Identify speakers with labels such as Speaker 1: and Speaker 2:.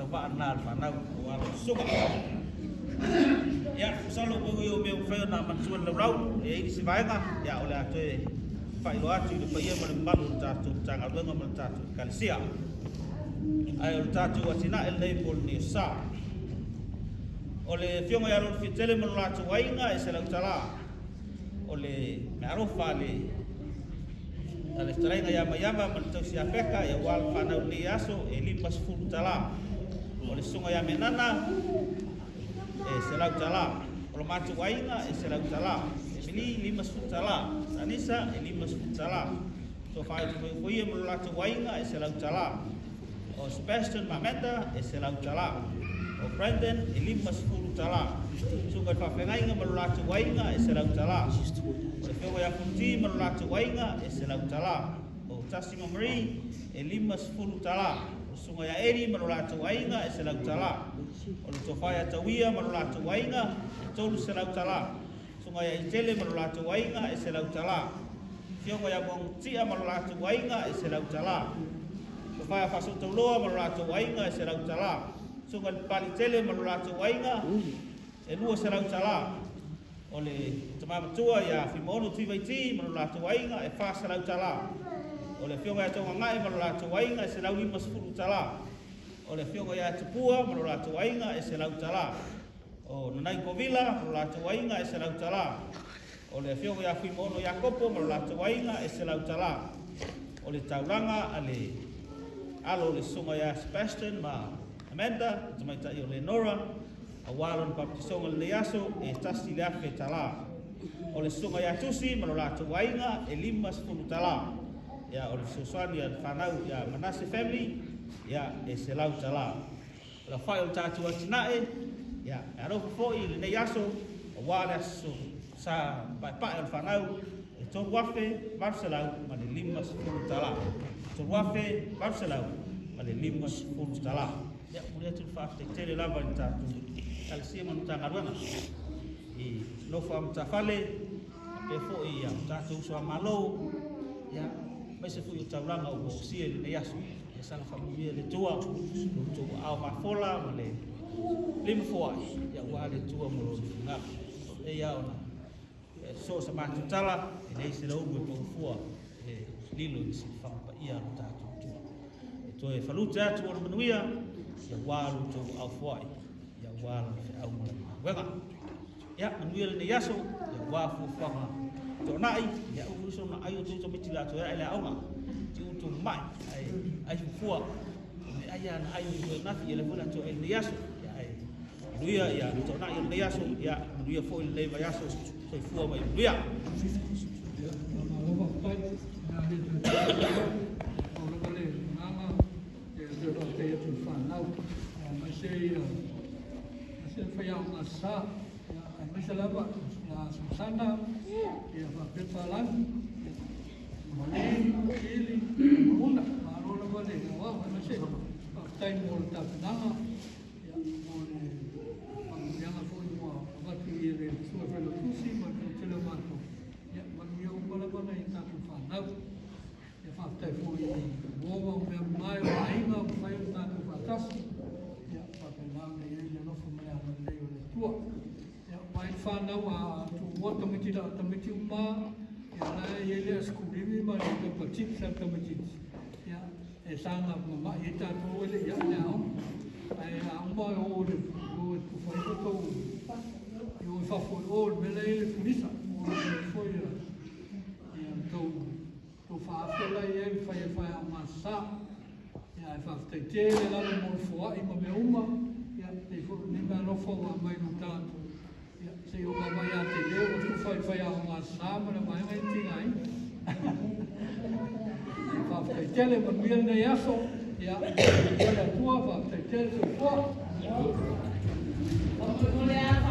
Speaker 1: tawa na fanau wala suka ya solo ko yo me ofre na mansuan lau e si vaenga ya ole ate fai lo atu le paia mo malu tatu tanga wenga mo tatu kalsia ai o tatu watina el nei pol ni sa ole fionga ya lo fitele mo latu wainga e se lau tala ole me arofa le ale tarainga ya mayama mo tau sia peka ya wal fanau ni aso e lipas fulu tala ole sunga ya menana e se lau tala o matu wainga e se lau tala e mili 5 fut tala sanisa e 5 fut tala so fai ko ia mo latu wainga e se lau tala o Sebastian Mamenda e se lau tala o Brandon e 5 fut tala so ka fa fenga mo latu wainga e se lau tala o feo ya funti mo latu wainga e se lau tala o Tassimo Marie e 5 fut tala sunga ya eri mo latu wainga e se lau tala o le tofaya tawia mo latu wainga e tolu se lau tala sunga ya itele mo latu wainga e se lau tala fionga ya mong tia mo latu wainga e se lau tala tofaya faso toloa mo latu wainga e se lau tala sunga pali tele mo latu wainga e lua se lau tala o le tamama tua ya fimono tivaiti mo latu wainga e fa se lau tala o le fionga ya tonga ngai mo latu wainga e se lau 5 fut tala o le fionga ya tupua mo latu wainga e se lau tala o nanai kovila mo latu wainga e se lau tala o le fionga ya fimono ya kopo mo latu wainga e se lau tala o le taulanga ale alo le sunga ya Sebastian ma Amanda tamaita o le Nora a walon baptisonga le aso e tasi le afe tala o le sunga ya tusi mo latu wainga e 5 fut tala ya o le Susani ya fanau ya Manase family ya e se lau tala la fai o tatu atinae ya aro foi le nei aso o wale aso sa pa el fanau e to wafe Barcelau ma le 5 fut tala to wafe Barcelau ma le 5 fut tala ya mulia tu fa te tele lava tatu kal sima ntanga rona e no fam tafale pe foi ya tatu so malo ya mai se fu tauranga o sia le nei aso e sala familia le tua tu au mafola ma le lima foi ya wale tua mo na e ya ona so sa ma tala e nei se lo mo fua e lilo si fa pa ia tatu tua e to e faluta tu o manuia ya walu tu au foi ya walu au mo wega ya manuia le nei aso ya wafu fa to nai ya uruso na ayo tu mitila to ya ila onga tu tu mai ai fua ni aya na ayo na fi ele funa to el yaso ya ai duia ya to nai el yaso ya duia fo el leva yaso so fua mai duia
Speaker 2: Masalah Susana ya Papalan Malin ili muna marola wale wa masih time mol tak nama ya mol yang aku mau buat ini suara lusi macam celamato ya manusia umala bana yang tak fanau ya fakta foi wo mai ainga mai tak fatas ya papelang ini no fumaya mandai oleh tua mai fanau a tu wata mitila tamiti uma ya na yele skubimi ma to pachik sa tamiti ya e sanga ma ita to ele ya now ai amba o de tu foi to yo fa foi o bele ele funisa foi ya to fa fela ye fa masa ya fa te la mo fo i ma me uma ya te fo ni ma no fo mai no tanto se eu vai a tele o tu vai a uma sama na mai mai tingai fa te tele mo mil na yaso ya tua fa te tele so